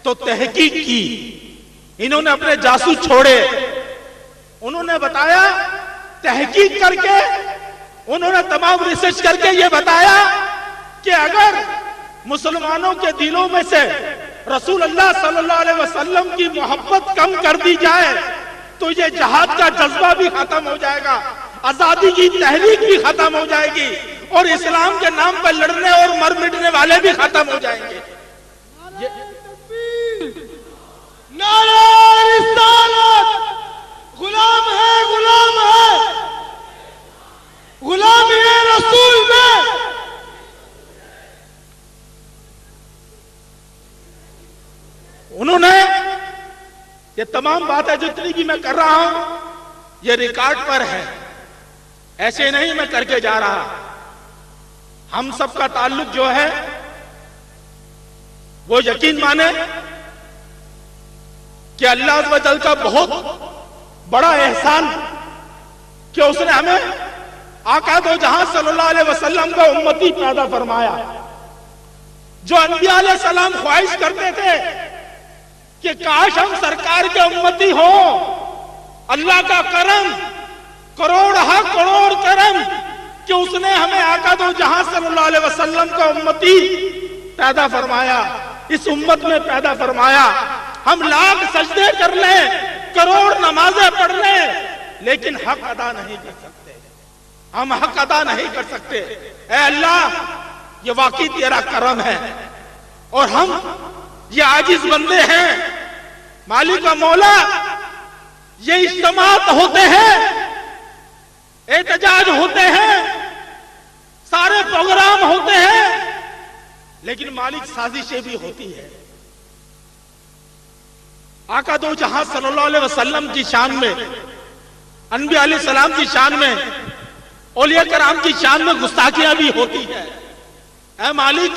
तो तहकीक की, इन्होंने अपने जासूस छोड़े, उन्होंने बताया, तहकीक करके उन्होंने तमाम रिसर्च करके ये बताया कि अगर मुसलमानों के दिलों में से रसूलुल्लाह सल्लल्लाहु अलैहि वसल्लम की मोहब्बत कम कर दी जाए तो ये जहाद का जज्बा भी खत्म हो जाएगा, आजादी की तहरीक भी खत्म हो जाएगी और इस्लाम के नाम पर लड़ने और मर मिटने वाले भी खत्म हो जाएंगे। नारा रिसालत, गुलाम है, गुलाम है, गुलाम है रसूल में। उन्होंने ये तमाम बातें जितनी भी मैं कर रहा हूं ये रिकॉर्ड पर है, ऐसे नहीं मैं करके जा रहा। हम सबका ताल्लुक जो है वो यकीन माने कि अल्लाह अज़्ज़ व जल का बहुत बड़ा एहसान कि उसने हमें आका दो जहां सल्लल्लाहु अलैहि वसल्लम का उम्मती पैदा फरमाया। जो अंबिया अलैहि सलाम ख्वाहिश करते थे कि काश हम सरकार के उम्मती हो, अल्लाह का करम, करोड़ हा करोड़ करम कि उसने हमें आका दो जहां सल्लल्लाहु अलैहि वसल्लम का उम्मती पैदा फरमाया, इस उम्मत में पैदा फरमाया। हम लाख सजदे कर लें, करोड़ नमाजें पढ़ लें, लेकिन हक अदा नहीं कर सकते, हम हक अदा नहीं कर सकते। ऐ अल्लाह, ये वाकई तेरा करम है और हम ये आजिज बंदे हैं। मालिक व मौला, ये इज्तिमात होते हैं, एहतजाज होते हैं, सारे प्रोग्राम होते हैं, लेकिन मालिक साजिशें भी होती है। आका दो जहां सल्लल्लाहु अलैहि वसल्लम की शान में, अनबिया अलैहि सलाम की शान में, औलिया कराम की शान में गुस्ताखियां भी होती है। ऐ मालिक,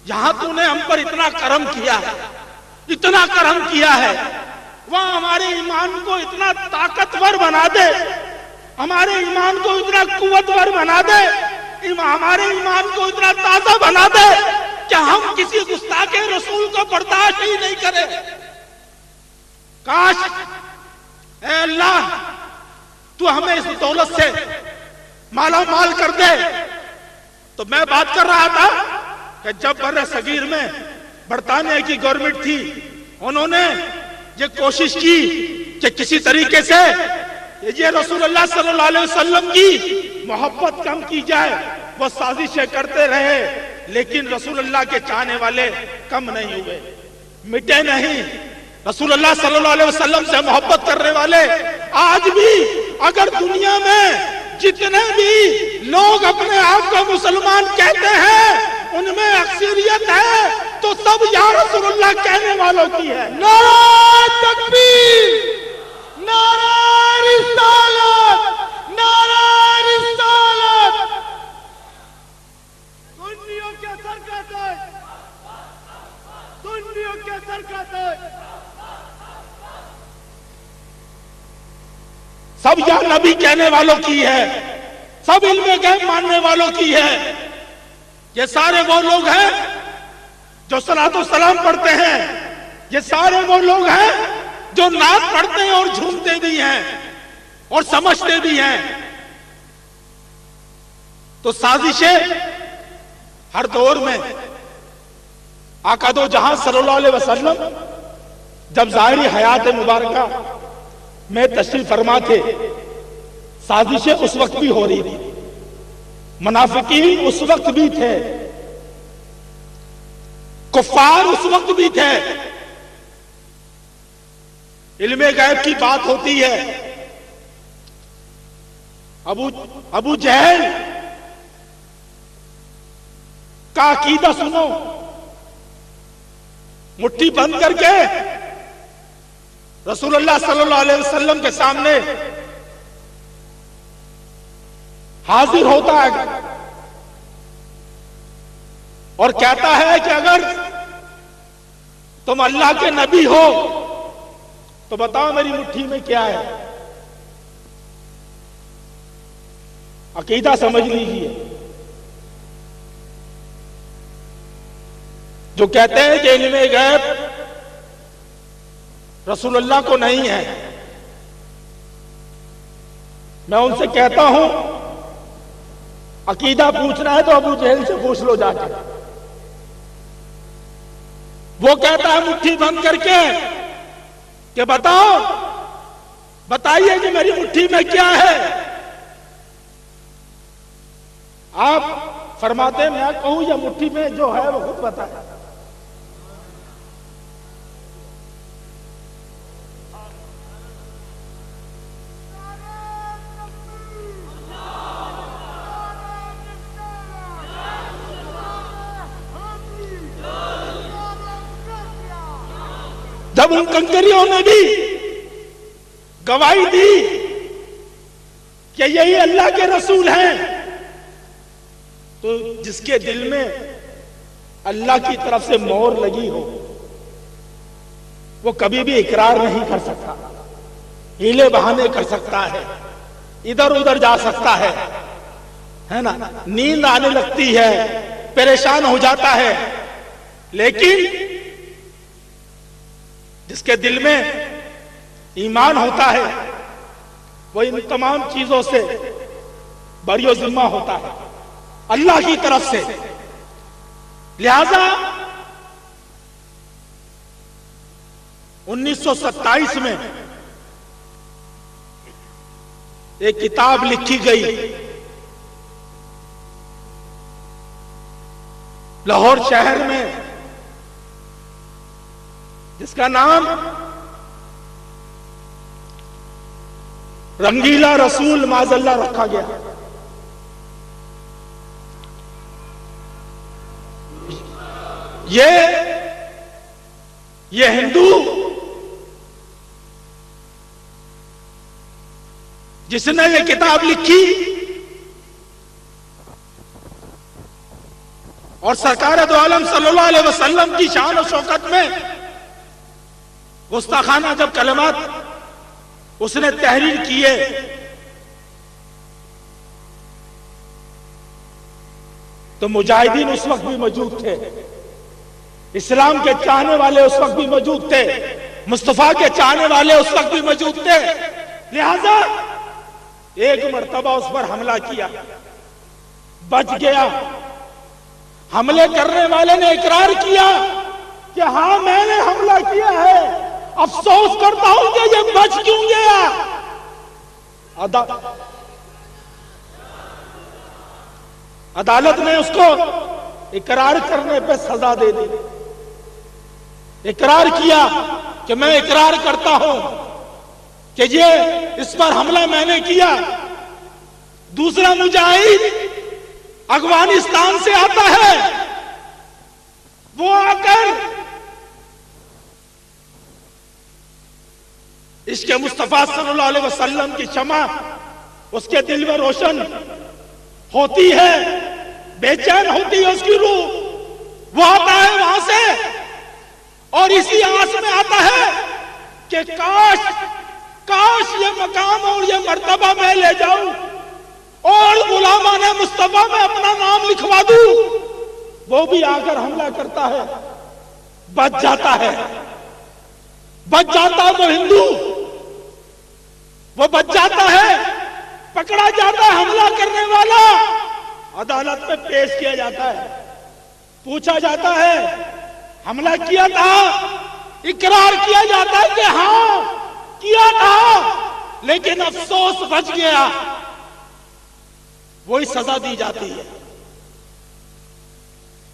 जहां तूने हम पर इतना करम किया है, इतना करम किया है, वहां हमारे ईमान को इतना ताकतवर बना दे, हमारे ईमान को इतना कुव्वतवर बना दे, हमारे ईमान को इतना ताजा बना दे कि हम किसी गुस्ताखे रसूल को बर्दाश्त ही नहीं करें। काश ऐ अल्लाह, तू हमें इस दौलत से माला माल कर दे। तो मैं बात कर रहा था कि जब बर्रे सगीर में बरतानिया की गवर्नमेंट थी, उन्होंने ये कोशिश की कि किसी तरीके से ये रसूलुल्लाह सल्लल्लाहु अलैहि वसल्लम की मोहब्बत कम की जाए, वो साजिशें करते रहे, लेकिन रसूलुल्लाह के चाहने वाले कम नहीं हुए, मिटे नहीं। रसूलुल्लाह सल्लल्लाहु अलैहि वसल्लम से मोहब्बत करने वाले आज भी अगर दुनिया में जितने भी लोग अपने आप को मुसलमान कहते हैं उनमें अक्सरियत है तो सब या रसूलुल्लाह कहने वालों की है। नारा तकबीर, नारा रिसालत, नारा रिसालत। दुनिया के सरकते, दुनिया के सरकते। सब या नबी कहने वालों की है, सब इल्मे गैब मानने वालों की है। ये सारे वो लोग हैं जो सलातो सलाम पढ़ते हैं, ये सारे वो लोग हैं जो नात पढ़ते हैं और झूमते भी हैं और समझते भी हैं। तो साजिशें हर दौर में आका दो जहां सल्लल्लाहु अलैहि वसल्लम जब ज़ाहिरी हयात मुबारका में तशरीफ फरमा थे, साजिशें उस वक्त भी हो रही थी, मुनाफिकीन उस वक्त भी थे, कुफ्फार उस वक्त भी थे। इल्मे गैब की बात होती है, अबू जहल का अकीदा सुनो, मुट्ठी बंद करके रसूलुल्लाह सल्लल्लाहु अलैहि वसल्लम के सामने हाजिर होता है और कहता है कि अगर तुम अल्लाह के नबी हो तो बताओ मेरी मुट्ठी में क्या है। अकीदा समझ लीजिए। जो कहते हैं कि इल्मे गैब रसूलुल्लाह को नहीं है। मैं उनसे कहता हूं, अकीदा पूछना है तो अबू जहल से पूछ लो जाके। वो कहता है मुट्ठी बंद करके कि बताइए कि मेरी मुट्ठी में क्या है। आप फरमाते हैं मैं कहूं या मुट्ठी में जो है वो खुद बताए। जब उन कंकरियों ने भी गवाही दी कि यही अल्लाह के रसूल हैं, तो जिसके दिल में अल्लाह की तरफ से मोहर लगी हो वो कभी भी इकरार नहीं कर सकता, हीले बहाने कर सकता है, इधर उधर जा सकता है ना, नींद आने लगती है, परेशान हो जाता है। लेकिन जिसके दिल में ईमान होता है वो इन तमाम चीजों से बरियो जिम्मा होता है अल्लाह की तरफ से। लिहाजा 1927 में एक किताब लिखी गई लाहौर शहर में, जिसका नाम रंगीला रसूल माजल्ला रखा गया। ये हिंदू जिसने ये किताब लिखी और सरकार दो आलम सल्लल्लाहु अलैहि वसल्लम की शान और शौकत में गुस्ताखाना जब कलमात उसने तहरीर किए तो मुजाहिदीन उस वक्त भी मौजूद थे, इस्लाम के चाहने वाले उस वक्त भी मौजूद थे, मुस्तफा के चाहने वाले उस वक्त भी मौजूद थे। लिहाजा एक मर्तबा उस पर हमला किया, बच गया। हमले करने वाले ने इकरार किया कि हां मैंने हमला किया है, अफसोस करता हूं कि ये बच क्यों गया। अदालत ने उसको इकरार करने पे सजा दे दी। इकरार किया कि मैं इकरार करता हूं कि ये इस पर हमला मैंने किया। दूसरा मुजाहिद अफगानिस्तान से आता है, वो आकर इश्क़ मुस्तफा सल्लल्लाहु अलैहि वसल्लम की शमा उसके दिल में रोशन होती है, बेचैन होती है उसकी रूह। वो आता है वहां से और इसी आस में आता है कि काश ये मकाम और ये मर्तबा मैं ले जाऊं और गुलामाने मुस्तफा में अपना नाम लिखवा दूं। वो भी आकर हमला करता है, बच जाता है वो हिंदू, वो बच जाता है, पकड़ा जाता है हमला करने वाला, अदालत में पेश किया जाता है, पूछा जाता है हमला किया था, इकरार किया जाता है कि हां किया था, लेकिन अफसोस बच गया। वही सजा दी जाती है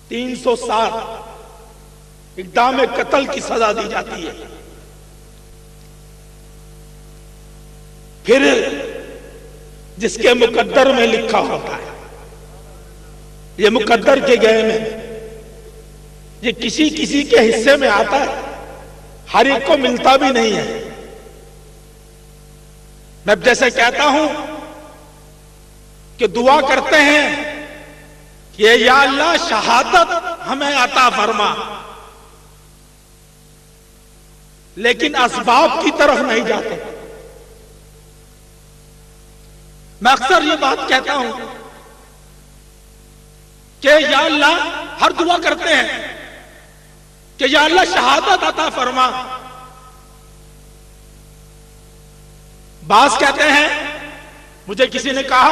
307 इक़दाम कत्ल की सजा दी जाती है। फिर जिसके मुकद्दर में लिखा होता है, ये मुकद्दर के गए में ये किसी किसी के हिस्से में आता है, हर एक को मिलता भी नहीं है। मैं जैसे कहता हूं कि दुआ करते हैं कि या अल्लाह शहादत हमें अता फरमा, लेकिन असबाब की तरफ नहीं जाते। मैं अक्सर ये बात कहता हूं कि या अल्लाह, हर दुआ करते हैं कि या अल्लाह शहादत अता फरमा, बास कहते हैं, मुझे किसी ने कहा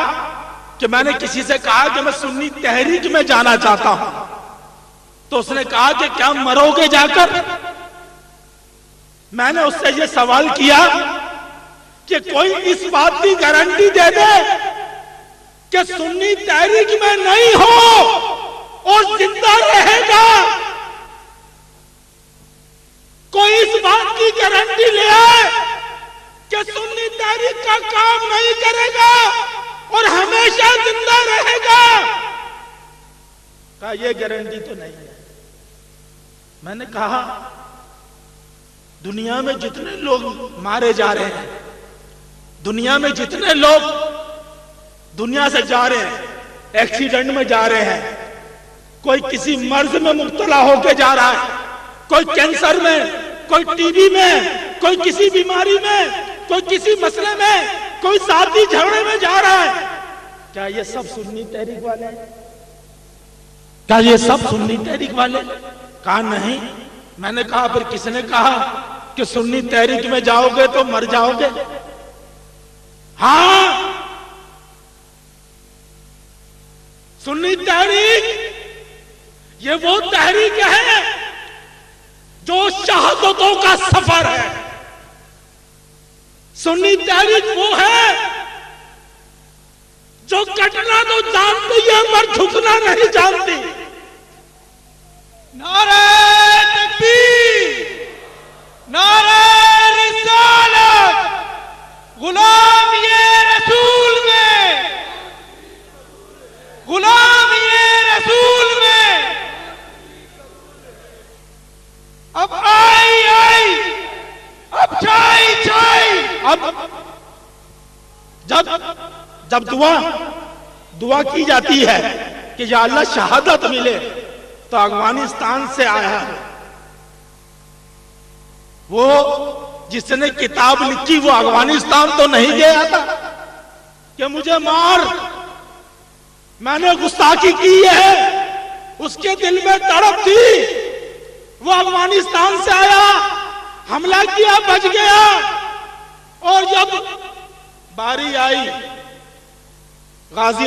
कि मैंने किसी से कहा कि मैं सुन्नी तहरीक में जाना चाहता हूं, तो उसने कहा कि क्या मरोगे जाकर? मैंने उससे यह सवाल किया कि कोई इस बात की गारंटी दे दे कि सुन्नी तहरीक में नहीं हो और जिंदा रहेगा। कोई इस बात की गारंटी ले आए कि सुन्नी तहरीक का काम नहीं करेगा और हमेशा जिंदा रहेगा। कहा यह गारंटी तो नहीं है। मैंने कहा दुनिया में जितने लोग मारे जा रहे हैं, दुनिया में जितने लोग दुनिया से जा रहे हैं, एक्सीडेंट में जा रहे हैं, कोई किसी मर्ज में मुब्तला होकर जा रहा है, कोई कैंसर में, कोई टीबी में, कोई किसी बीमारी में, कोई किसी मसले में, कोई साथी झगड़े में जा रहा है, क्या ये सब सुन्नी तहरीक वाले हैं? क्या ये सब सुन्नी तहरीक वाले? कहा नहीं। मैंने कहा फिर किसने कहा कि सुन्नी तहरीक में जाओगे तो मर जाओगे? हां, सुन्नी तहरीक ये वो तहरीक है जो शहादतों का सफर है। सुन्नी तहरीक वो है जो कटना तो जानती है पर झुकना नहीं जानती। नारे तकबीर, नारे रिसालत, गुलाम ये रसूल में, गुलाम ये रसूल में। अब आई आई, अब चाई चाई। अब जब दुआ की जाती है कि या अल्लाह शहादत मिले, तो अफगानिस्तान से आया है वो जिसने किताब लिखी, वो अफगानिस्तान तो नहीं गया था कि मुझे मार, मैंने गुस्ताखी की है। उसके दिल में तड़प थी, वो अफगानिस्तान से आया, हमला किया, बच गया। और जब बारी आई गाजी